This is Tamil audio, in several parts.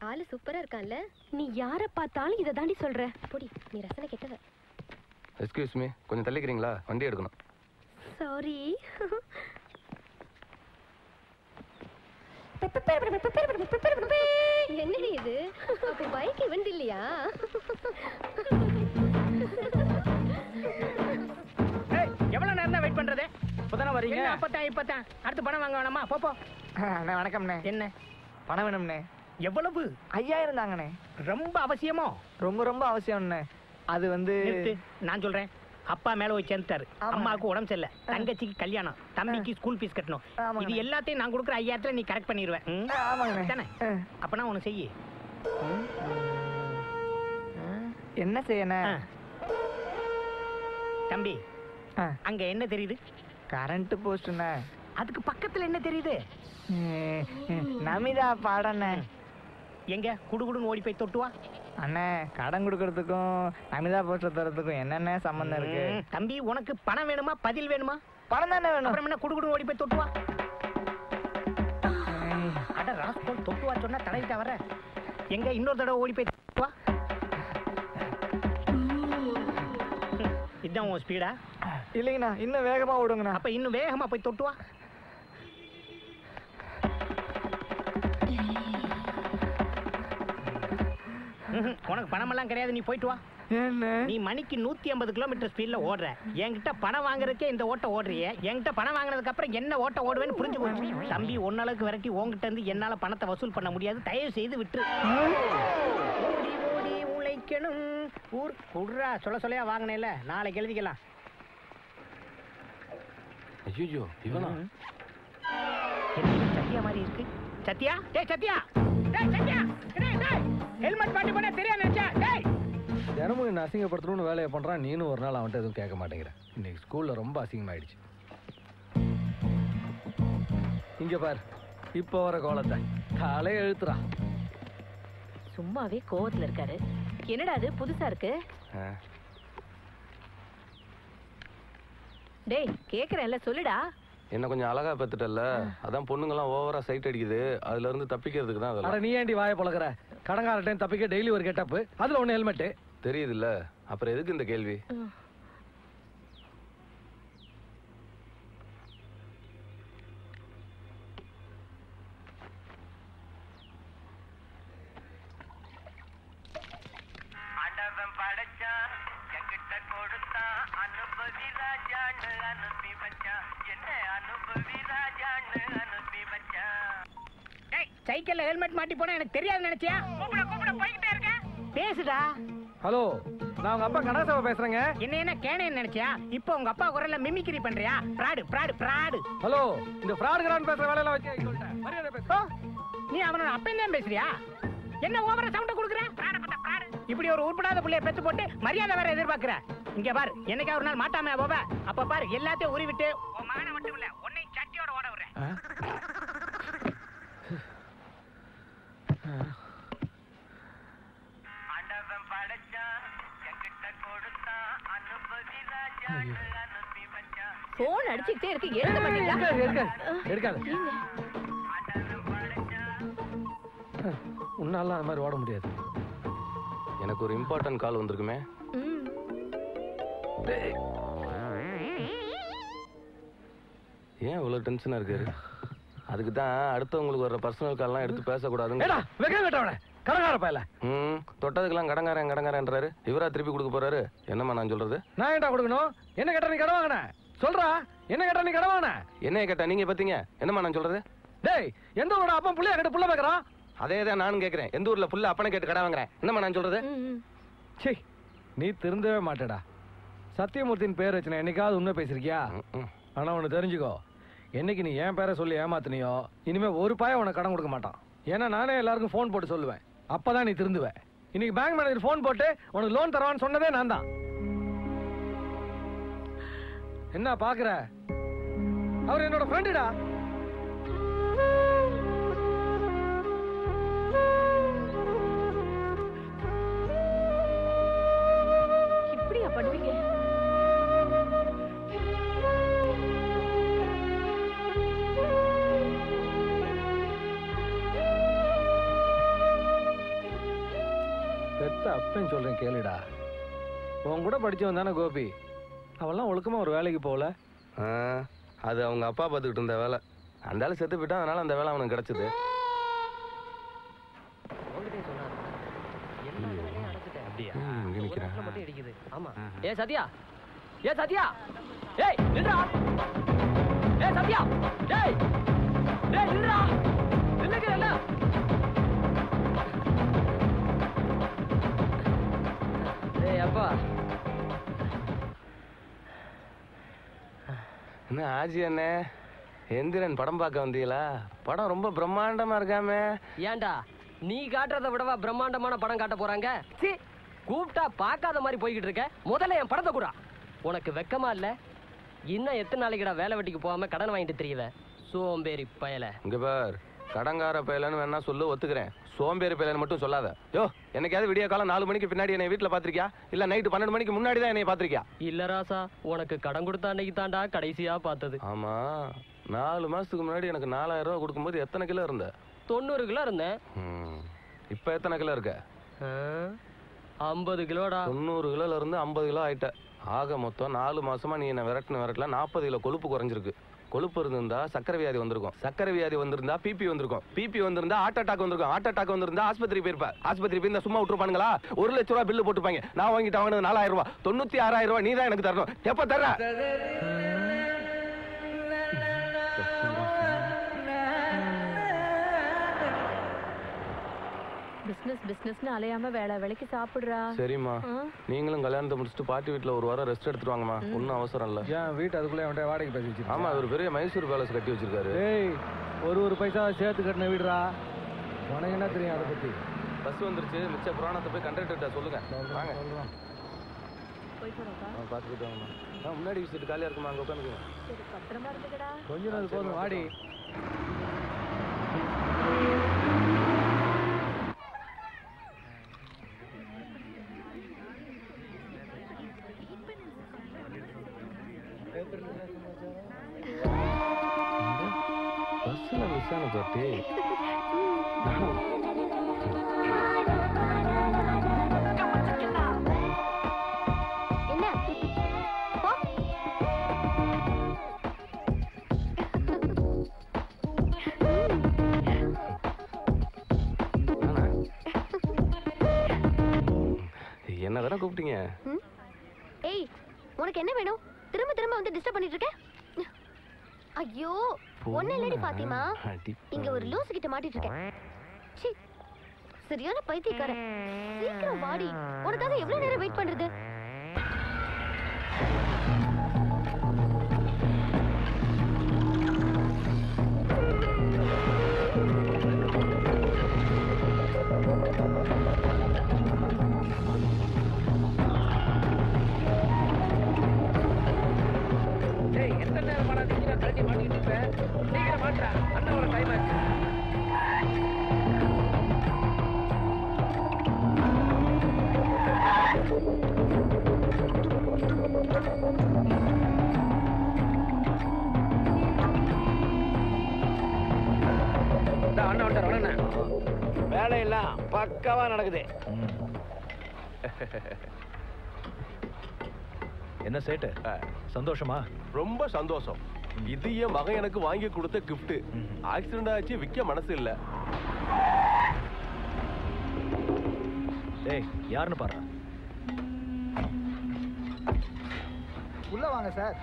ஆளு சூப்பரா இருக்கான்ல. நீ யார பார்த்தாலும் இத தாண்டி சொல்ற. போடி, நீ ரசனை கெட்டவ. எக்ஸ்கியூஸ் மீ, கொஞ்சம் தள்ளிக்கிறீங்களா? வண்டி எடுக்கணும். சாரி. என்னடி இது? அப்ப பைக் இவன் இல்லையா? எவ்வளவு நேரம் தான் வெயிட் பண்றது? இப்பதானே வரீங்க? இப்பதான் அடுத்து பணம் வாங்க வேணாமா? போ. வணக்கம்ண்ணே. என்ன பணம் வேணும்ண்ணே. எவ்வளவு? 5000 தாங்கண்ணே. ரொம்ப அவசியமோ? ரொம்ப ரொம்ப அவசியம்ண்ணே. அது வந்து நான் சொல்றேன். அப்பா மேல போய் சேர்ந்துட்டாரு. அம்மாவுக்கு உடம்பு சரியில்லை, தங்கச்சிக்கு கல்யாணம், தம்பிக்கு ஸ்கூல் ஃபீஸ் கட்டணும். இது எல்லாத்தையும் நான் கொடுக்குற 5000 நீ கரெக்ட் பண்ணிடுவேன். அப்பனா ஒண்ணு செய்ய. என்ன செய்யணும் தம்பி? அங்க என்ன தெரியுது? கரண்ட் போஸ்ட்ண்ணே. அதுக்கு பக்கத்துல என்ன தெரியுது? நமிதா பாடண்ணே. எங்க குடுகுடுன்னு ஓடி போய் தொட்டுவா. அண்ணே, கடன் கொடுக்கறதுக்கும் நமிதா போஸ்டர் தரத்துக்கும் என்னென்ன சம்பந்தம் இருக்கு? தம்பி, உனக்கு பணம் வேணுமா பதில் வேணுமா? பணம் தானே வேணும். அப்புறம் என்ன குடுகுடுன்னு ஓடி போய் தொட்டுவா? அட ராஸ்கோல், தொட்டுவா சொன்னா தலையிட்ட வர. எங்க இன்னொரு தடவை ஓடி போய் தொட்டுவா. இதுதான் உன் ஸ்பீடா? இல்லைங்கண்ணா, இன்னும் வேகமா ஓடுங்கண்ணா. அப்ப இன்னும் வேகமா போய் தொட்டுவா. உனக்கு பணம் எல்லாம் கிடையாது, நீ போயிட்டு வா. நீ மணிக்கு 150 கிலோமீட்டர் ஸ்பீட்ல ஓடுற. என்கிட்ட பணம் வாங்குறதுக்கே இந்த ஓட்ட ஓடுறிய. என்கிட்ட பணம் வாங்கினதுக்கு அப்புறம் என்ன ஓட்ட ஓடுவேன்னு புரிஞ்சு போச்சு. தம்பி, ஒன்னளவுக்கு விரட்டி உங்ககிட்ட இருந்து என்னால பணத்தை வசூல் பண்ண முடியாது. தயவு செய்து விட்டுரு. ஓடி ஓடி உழைக்கணும் ஊர் குடுறா. சொல்லையா வாங்கினேல, நாளைக்கு எழுதிக்கலாம். ஐயோ, இவனா? சத்யா மாதிரி இருக்கு. சத்யா, டேய் சத்யா, டேய் சத்யா, டேய் ஹெல்மெட் மாட்டி போனா தெரியாது நினைச்சா. டேய், தினமும் என்ன அசிங்கப்படுத்தணும்னு வேலையை பண்றான். நீனும் ஒரு நாள் அவன்கிட்ட எதுவும் கேட்க மாட்டேங்கிற. இன்னைக்கு ஸ்கூல்ல ரொம்ப அசிங்கமாயிடுச்சு. இங்க பாரு, இப்ப வர கோலத்தை காலையை எழுத்துறா. சும்மாவே கோவத்துல இருக்காரு. என்னடா அது புதுசா இருக்கு? டேய், கேக்குறேன்ல, சொல்லுடா. என்ன கொஞ்சம் அழகா பெத்துட்டல்ல, அதான் பொண்ணுங்கெல்லாம் ஓவரா சைட் அடிக்குது. அதுல இருந்து தப்பிக்கிறதுக்கு தான் அதெல்லாம். நீ ஏண்டி வாயை பழகுற? கடங்கார டைம் தப்பிக்க டெய்லி ஒரு கெட்டப், அதுல ஒண்ணு ஹெல்மெட். தெரியுது இல்ல, அப்புறம் எதுக்கு இந்த கேள்வி? சைக்கிள்ல ஹெல்மெட் மாட்டி போனா எனக்கு தெரியாது நினைச்சியா? கூப்பிட போய்கிட்டே இருக்க. பேசுடா. ஹலோ, நான் உங்க அப்பா கணேசவ பேசுறேங்க. என்ன கேனேன்னு நினைச்சியா? இப்போ உங்க அப்பா குரல்ல மிமிக்ரி பண்றியா? பிராடு. ஹலோ, இந்த பிராடுகளான் பேசுற வேலையெல்லாம் வச்சு சொல்லிட்டேன். மரியாதை பேசு. நீ அவனோட அப்பன் தான் பேசுறியா? என்ன ஓவரா சவுண்ட் கொடுக்குற? பிராடு. இப்படி ஒரு உருப்படாத புள்ளைய பெத்து போட்டு மரியாதை வேற எதிர்பார்க்கிற. இங்க பாரு, என்னைக்கா ஒரு நாள் மாட்டாம போவ. அப்ப பாரு, எல்லாத்தையும் உருவிட்டு உன் மகனை மட்டும் இல்ல உன்னை சட்டியோட ஓட விடுறேன். போன் அடிச்சுக்கிட்டே இருக்கு, எடுக்க மாட்டீங்களா? எடுக்காத. உன்னால அந்த மாதிரி ஓட முடியாது. எனக்கு ஒரு இம்பார்ட்டன்ட் கால் வந்திருக்குமே. ஏன் இவ்வளவு டென்ஷனா இருக்காரு? அதுக்கு தான் அடுத்தவங்களுக்கு வர்ற பர்சனல் கால்லாம் எடுத்து பேசக்கூடாதுங்க. தொட்டதுக்கெல்லாம் கடங்காரன்றாரு. இவரா திருப்பி கொடுக்க போறாரு. என்னம்மா நான் சொல்றது? நான் ஏன்டா கொடுக்கணும்? என்ன கேட்டா நீ கடன் வாங்கின? சொல்றா, என்ன கேட்டா நீ கடன் வாங்கின? என்ன கேட்டா நீங்க பாத்தீங்க? என்னம்மா நான் சொல்றது? டேய், எந்த ஊரோட அப்பா புள்ளைய கேட்டு புள்ள பேக்குறான்? அதே தான் நானும் கேட்கிறேன். எந்த ஊர்ல புள்ள அப்பனை கேட்டு கடன் வாங்குறேன்? என்னம்மா நான் சொல்றது? சீ, நீ திருந்தவே மாட்டேடா. சத்தியமூர்த்தின் பேர் வச்சு என்னைக்காவது உண்மை பேசிருக்கியா? ஆனா ஒண்ணு தெரிஞ்சுக்கோ, என்னைக்கு நீ என் பேரை சொல்லி ஏமாத்தினியோ, இனிமே ஒரு பாய உனக்கு கடன் கொடுக்க மாட்டான். ஏன்னா நானே எல்லாருக்கும் போன் போட்டு சொல்லுவேன். அப்பதான் நீ திருந்துவ. இன்னைக்கு பேங்க் மேனேஜர் போன் போட்டு உனக்கு லோன் தரவான்னு சொன்னதே நான் தான். என்ன பாக்குற? அவர் என்னோட ஃப்ரெண்டுடா. இப்படியா பண்ணுவீங்க? அப்பன்னு சொல்றேன் கேளுடா. உன் கூட படிச்சவன் தானே கோபி. அவெல்லாம் ஒழுக்கமா ஒரு வேலைக்கு போகல. அது அவங்க அப்பா பார்த்துக்கிட்டு இருந்த வேலை. அந்த ஆளு செத்து போயிட்டான், அதனால அந்த வேலை அவனுக்கு கிடைச்சது. ஏ சத்யா, ஏ சத்யா, ஏய் நில்றா, ஏ சத்யா, ஏய் ஏய் நில்றா, நில்லுங்கல. ஏய் அப்பா, என்ன ஆஜி அண்ணே, எந்திரன் படம் பார்க்க வந்தீங்களா? படம் ரொம்ப பிரம்மாண்டமா இருக்காமே. ஏன்டா நீ காட்டுறத விடவா பிரம்மாண்டமான படம் காட்ட போறாங்க? சீ, கூப்பிட்டா பார்க்காத மாதிரி போய்கிட்டு இருக்க. முதல்ல என் படத்தை கூடா. உனக்கு வெக்கமா இல்ல? இன்னும் எத்தனை நாளைக்குடா வேலை வெட்டிக்கு போகாம கடன் வாங்கிட்டு தெரியவ சோம்பேறி பயல. இங்க பார், கடங்கார பயலன்னு வேணா சொல்லு, ஒத்துக்கிறேன். சோம்பேறி பயலன்னு மட்டும் சொல்லாத. யோ, என்னைக்காவது விடிய காலம் 4 மணிக்கு பின்னாடி என்னை வீட்டுல பாத்திருக்கியா? இல்ல நைட்டு 12 மணிக்கு முன்னாடி தான் என்னை பாத்திருக்கியா? இல்ல ராசா, உனக்கு கடன் கொடுத்த அன்னைக்கு தாண்டா கடைசியா பார்த்தது. ஆமா, 4 மாசத்துக்கு முன்னாடி எனக்கு 4000 ரூபாய் கொடுக்கும்போது எத்தனை கிலோ இருந்த? 90 கிலோ இருந்தேன். இப்ப எத்தனை கிலோ இருக்க? 50 கிலோடா. 90 கிலோல இருந்து 50 கிலோ ஆயிட்ட. ஆக மொத்தம் 4 மாசமா நீ என்ன விரட்டல 40 கிலோ கொழுப்பு குறைஞ்சிருக்கு. கொழுப்பு இருந்திருந்தா சக்கரை வியாதி வந்திருக்கும். சக்கரை வியாதி வந்திருந்தா பிபி வந்திருக்கும். பிபி வந்திருந்தா ஹார்ட் அட்டாக் வந்திருக்கும். ஹார்ட் அட்டாக் வந்திருந்தா ஆஸ்பத்திரி போயிருப்ப. ஆஸ்பத்திரி போய் சும்மா விட்டுருப்பானுங்களா? 1 லட்ச ரூபாய் பில்லு போட்டுப்பாங்க. நான் வாங்கிட்டு வாங்கினது 4000 ரூபாய். 96,000 ரூபாய் நீ தான் எனக்கு தரணும். எப்ப தர்ற? பிசினஸ் பிசினஸ்னு அலையாம வேலை வேலைக்கு சாப்பிடுறா. சரிம்மா, நீங்களும் கல்யாணத்தை முடிச்சுட்டு பாட்டி வீட்டுல ஒரு வாரம் ரெஸ்ட் எடுத்துட்டு வாங்கம்மா. ஒன்னும் அவசரம் இல்ல. ஏன் வீட்டு அதுக்குள்ளே அவன்கிட்ட வாடகை பேசி வச்சிருக்கா? ஆமா, ஒரு பெரிய மைசூர் பேலஸ் கட்டி வச்சிருக்காரு. ஏய், ஒரு பைசா சேர்த்து கட்டின வீடுறா. உனக்கு என்ன தெரியும் அதை பத்தி? பஸ் வந்துருச்சு, மிச்ச புராணத்தை போய் கண்டக்டர்கிட்ட சொல்லுங்க. வாங்க பாத்துக்கிட்டு வாங்கம்மா. முன்னாடி விசிட்டு காலியா இருக்குமா, அங்க உட்காந்துக்குங்க. பத்திரமா இருந்துக்கடா. கொஞ்ச நாள் போதும், வாடி. பஸ்ல மிஸ் ஆன பாட்டி. என்ன போ. என்ன தானே கூப்பிட்டீங்க? ஏய், உனக்கு என்ன வேணும்? திரும்ப திரும்ப வந்து டிஸ்டர்ப் பண்ணிட்டு இருக்க. ஐயோ, ஒண்ணு இல்லடி பாத்திமா, இங்க ஒரு லூசு கிட்ட மாட்டிட்டு இருக்கேன். சீ, சரியான பைத்தியக்காரன். சீக்கிரம் வாடி, உனக்காக எவ்வளவு நேரம் வெயிட் பண்றது? வேலையெல்லாம் பக்காவா நடக்குது. என்ன சேட்டு, சந்தோஷமா? ரொம்ப சந்தோஷம். இது என் மகன் எனக்கு வாங்கி கொடுத்த கிஃப்ட். ஆக்சிடென்ட் ஆச்சு, விற்க மனசு இல்ல. டேய், யாருன்னு பாரு. உள்ள வாங்க சார்.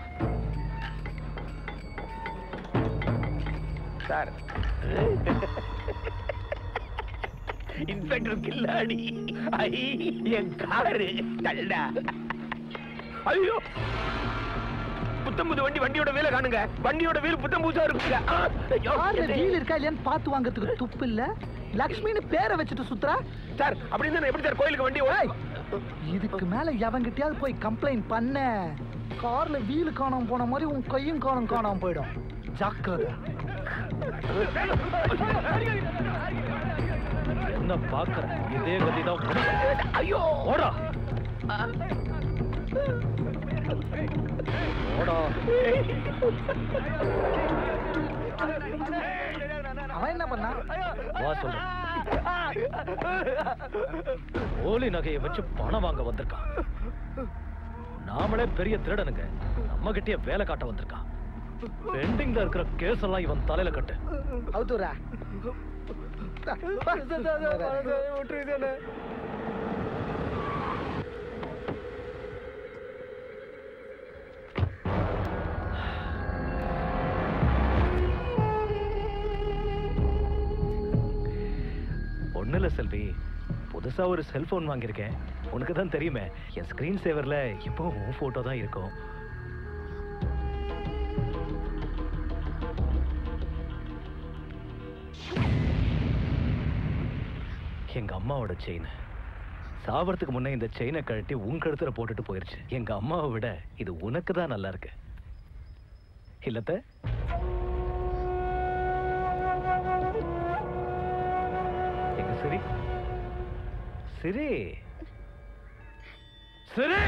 சார், இன்ஸ்பெக்டர் கில்லாடி. என் காரு தள்ளா. ஐயோ, புத்தம்புது வண்டியோட வீல காணுங்க. வண்டியோட வீல் புத்தம் புதுசா இருக்குங்க. வீல் இருக்கா இல்லையான்னு பார்த்து வாங்கறதுக்கு துப்பு இல்ல. லக்ஷ்மின்னு பேரை வச்சுட்டு சுத்துறா. சார், அப்படின்னு எப்படி சார் கோயிலுக்கு வண்டி ஓய்? இதுக்கு மேல எவங்கிட்டயாவது போய் கம்ப்ளைண்ட் பண்ண, கார்ல வீலு காணாம போன மாதிரி உன் கையும் காணாம போயிடும். ஜாக்கிரதை. என்ன பாக்குறேன், இதே கதி தான். ஐயோ, ஓடா ஓடா. அவன் என்ன பண்ணா? வா சொல்றேன். போலி நகையை வச்சு பணம் வாங்க வந்திருக்கான். நாமளே பெரிய திருடனுங்க, நம்ம கிட்டயே வேலை காட்ட வந்திருக்கான். பெண்டிங்ல இருக்கிற கேஸ் எல்லாம் இவன் தலையில கட்டு. அவுத்துறா. ஒண்ணு இல்ல செல்வி, புதுசா ஒரு செல்போன் வாங்கியிருக்கேன். உனக்கு தான் தெரியுமே, என் ஸ்கிரீன் சேவர்ல இப்போ உன் போட்டோ தான் இருக்கும். எங்க அம்மாவோட செயின் சாவறதுக்கு முன்னே இந்த செயினை கழட்டி உன் கழுத்துல போட்டுட்டு போயிருச்சு. எங்க அம்மாவை விட இது உனக்கு தான் நல்லா இருக்கு இல்லத்த? எங்க சரி சரி சரி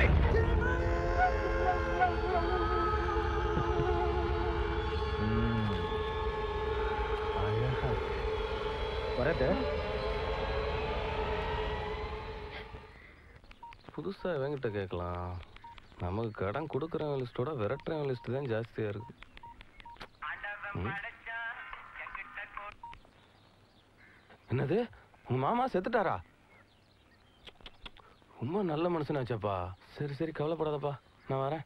வரத புதுசா இவங்கிட்ட கேட்கலாம். நமக்கு கடன் கொடுக்குறவன் லிஸ்டோட விரட்டுறவன் லிஸ்ட் தான் ஜாஸ்தியா இருக்கு. என்னது, உங்க மாமா செத்துட்டாரா? ரொம்ப நல்ல மனுஷனாச்சப்பா. சரி சரி, கவலைப்படாதப்பா, நான் வரேன்.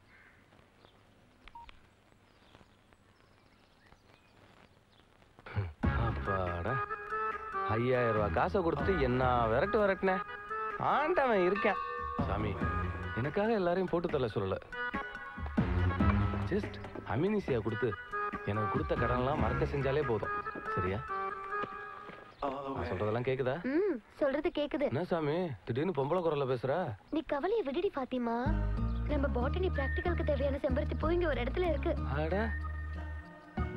அப்பாடா, 5000 ரூபாய் காசை கொடுத்துட்டு என்ன விரட்டுனேன். ஆண்டவன் இருக்கேன். சாமி, எனக்காக எல்லாரையும் போட்டு தள்ள சொல்லல. ஜஸ்ட் அமினிசியா கொடுத்து எனக்கு கொடுத்த கடன்லாம் மறக்க செஞ்சாலே போதும். சரியா? சொல்றதெல்லாம் கேக்குதா? சொல்றது கேக்குது. என்ன சாமி திடீர்னு பொம்பளை குரல்ல பேசுற? நீ கவலைய விடுடி பாத்திமா. நம்ம பாட்டனி பிராக்டிகலுக்கு தேவையான செம்பருத்தி பூ இங்க ஒரு இடத்துல இருக்கு. அட,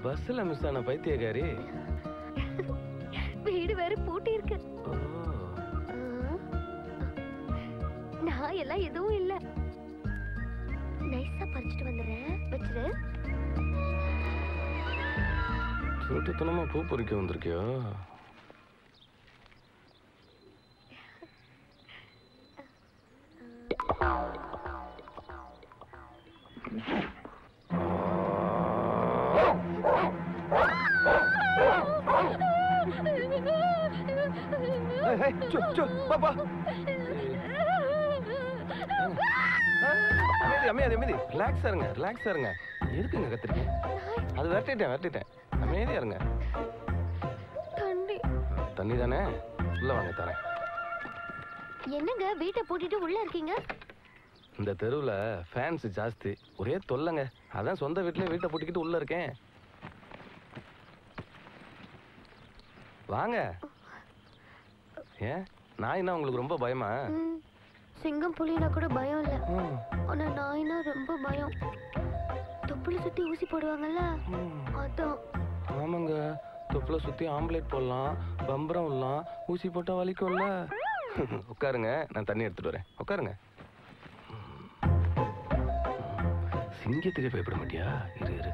பஸ்ல மிஸ் ஆன பைத்தியக்காரி. வீடு வேற பூட்டி இருக்கு. நான் எல்லாம் எதுவும் இல்ல. நைஸா பறிச்சுட்டு வந்துடுறேன், வச்சிரு. சுட்டுத்தனமா பூ பறிக்க வந்திருக்கியோ? பாப்பா, அமைதி, ரிலாக்ஸா இருங்க, ரிலாக்ஸா இருங்க. எதுக்குங்க கத்திரிக்க? அது விரட்டிட்டேன். அமைதியா இருங்க. தண்ணி தானே, உள்ள வாங்க தரேன். என்னங்க வீட்டை பூட்டிட்டு உள்ள இருக்கீங்க? இந்த தெருவுல ஃபேன்ஸ் ஜாஸ்தி, ஒரே தொல்லைங்க. அதான் சொந்த வீட்டுல வீட்டை பூட்டிக்கிட்டு உள்ள இருக்கேன். வாங்க. ஏன், நாய்னா உங்களுக்கு ரொம்ப பயமா? சிங்கம் புலினா கூட பயம் இல்ல, ஆனா நாய்னா ரொம்ப பயம். தொப்புளை சுத்தி ஊசி போடுவாங்கல்ல, அதான். ஆமாங்க, தொப்புளை சுத்தி ஆம்லேட் போடலாம், பம்பரம் விடலாம், ஊசி போட்டா வலிக்கும்ல. உட்காருங்க, நான் தண்ணி எடுத்துட்டு வரேன். உட்காருங்க. சிங்கத்துக்கே பயப்பட மாட்டியா? இரு.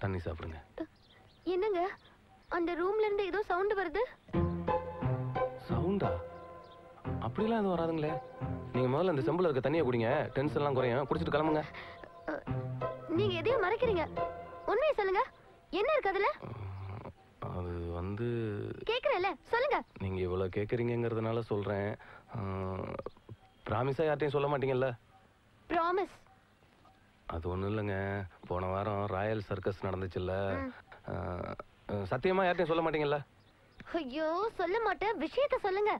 தண்ணி சாப்பிடுங்க. என்னங்க, அந்த ரூம்ல இருந்து ஏதோ சவுண்ட் வருது. சவுண்டா? அப்படிலாம் எதுவும் வராதுங்களே. நீங்க முதல்ல இந்த செம்புல இருக்க தண்ணியை குடிங்க, டென்ஷன் எல்லாம் குறையும். குடிச்சிட்டு கிளம்புங்க. நீங்க எதையும் மறைக்கிறீங்க, உண்மையை சொல்லுங்க. என்ன இருக்கு அதுல? அது வந்து கேக்குறேன்ல, சொல்லுங்க. நீங்க இவ்வளவு கேக்குறீங்கிறதுனால சொல்றேன். பிராமிஸா யார்ட்டையும் சொல்ல மாட்டீங்கல்ல? ப்ராமிஸ். அது ஒண்ணும் இல்லைங்க, போன வாரம் ராயல் சர்க்கஸ் நடந்துச்சுல்ல, சத்தியமா யார்ட்டையும் சொல்ல மாட்டீங்கல்ல? ஐயோ, சொல்ல மாட்டேன், விஷயத்த சொல்லுங்க.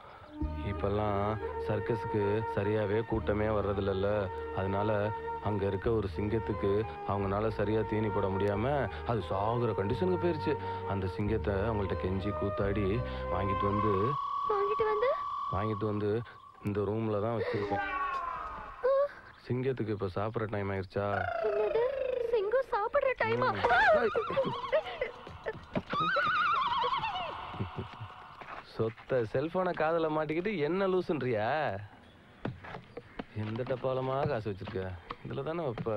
இப்பெல்லாம் சர்க்கஸுக்கு சரியாவே கூட்டமே வர்றதில்ல. அதனால அங்க இருக்க ஒரு சிங்கத்துக்கு அவங்களால சரியா தீனி போட முடியாம அது சாகுற கண்டிஷனுக்கு போயிருச்சு. அந்த சிங்கத்தை அவங்கள்ட்ட கெஞ்சி கூத்தாடி வாங்கிட்டு வந்து இந்த ரூம்ல தான் வச்சிருக்கேன். சிங்கத்துக்கு இப்ப சாப்பிட்ற டைம் ஆயிருச்சா? என்னது சிங்கம் சாப்பிடுற டைமா? சொத்த செல்போனை காதுல மாட்டிக்கிட்டு என்ன லூசுன்றியா? எந்த டப்பாலமா காசு வச்சிருக்க? இதுல தானே இப்ப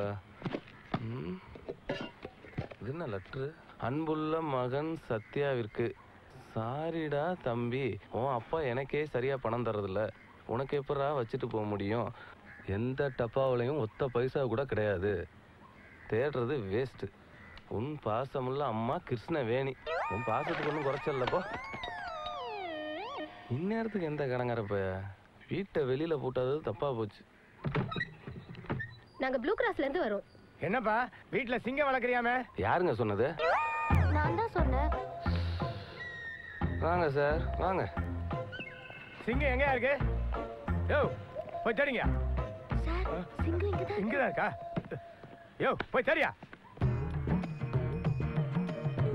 இது என்ன லெட்ரு? அன்புள்ள மகன் சத்யாவிற்கு. சாரிடா தம்பி, உன் அப்பா எனக்கே சரியா பணம் தர்றதில்ல, உனக்கு எப்படா வச்சுட்டு போக முடியும்? எந்த டப்பாவிலையும் ஒத்த பைசா கூட கிடையாது, தேடுறது வேஸ்ட். உன் பாசமுள்ள அம்மா கிருஷ்ணவேணி. உன் பாசத்துக்கு ஒன்றும் குறைச்சல்லப்போ. இந்நேரத்துக்கு எந்த கடங்காரப்ப வீட்டை வெளியில போட்டது தப்பா போச்சு. நாங்க ப்ளூ கிராஸ்ல இருந்து வரோம். என்னப்பா வீட்டுல சிங்கம் வளர்க்குறியாமே? யாருங்க சொன்னது? நான் தான் சொன்னேன். வாங்க சார் வாங்க. சிங்கம் எங்க இருக்கு? யோ போய் தேடிங்க. சார் சிங்கம் இங்கதான். இங்கதான் இருக்கா? யோ போய் தேடியா.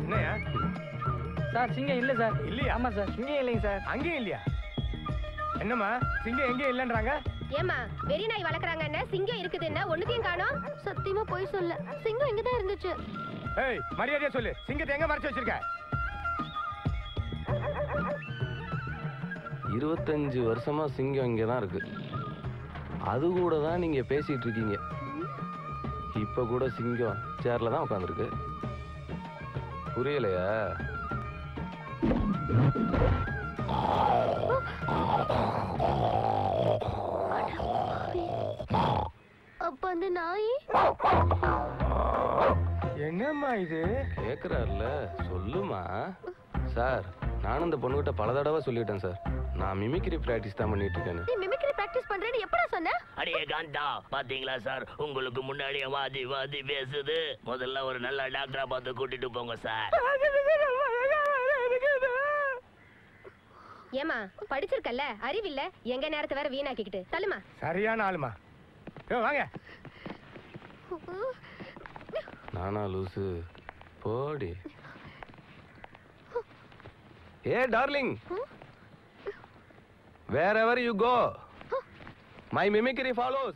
என்னையா சார் சிங்கம் இல்ல சார். இல்லையா? ஆமா சார் சிங்கம் இல்லைங்க சார். அங்கேயும் இல்லையா? என்னம்மா சிங்கம் எங்கேயும் இல்லைன்றாங்க? ஏமா வெறி நாய் வளர்க்குறாங்க, என்ன சிங்கம் இருக்குது, என்ன ஒண்ணுத்தையும் காணோம். சத்தியமா போய் சொல்ல, சிங்கம் இங்கதான் இருந்துச்சு. ஏய் மரியாதையா சொல்லு, சிங்கத்தை எங்க மறைச்சு வச்சிருக்க? 25 வருஷமா சிங்கம் இங்கதான் இருக்கு. அது கூட தான் நீங்க பேசிட்டு இருக்கீங்க. இப்ப கூட சிங்கம் சேர்ல தான் உட்காந்துருக்கு. புரியலையா? அப்ப அந்த நாய் என்னம்மா இது? கேக்குறாருல, சொல்லுமா. சார் நானும் இந்த பொண்ணுகிட்ட பல தடவை சொல்லிட்டேன் சார், நான் மிமிக்ரி பிராக்டிஸ் தான் பண்ணிட்டு இருக்கேன்னு. நீ மிமிக்ரி பிராக்டிஸ் பண்றேன்னு எப்படா சொன்ன? அடியே காந்தா, பாத்தீங்களா சார், உங்களுக்கு முன்னாடியே வாதி வாதி பேசுது. முதல்ல ஒரு நல்ல டாக்டரா பார்த்து கூட்டிட்டு போங்க சார். ஏமா படிச்சிருக்கல்ல, அறிவில்ல, எங்க நேரத்தை வேற வீணாக்கிக்கிட்டு தள்ளுமா. சரியான ஆளுமா. வாங்க. நானா லூசு? போடி. ஏ darling, wherever you go, my mimicry follows.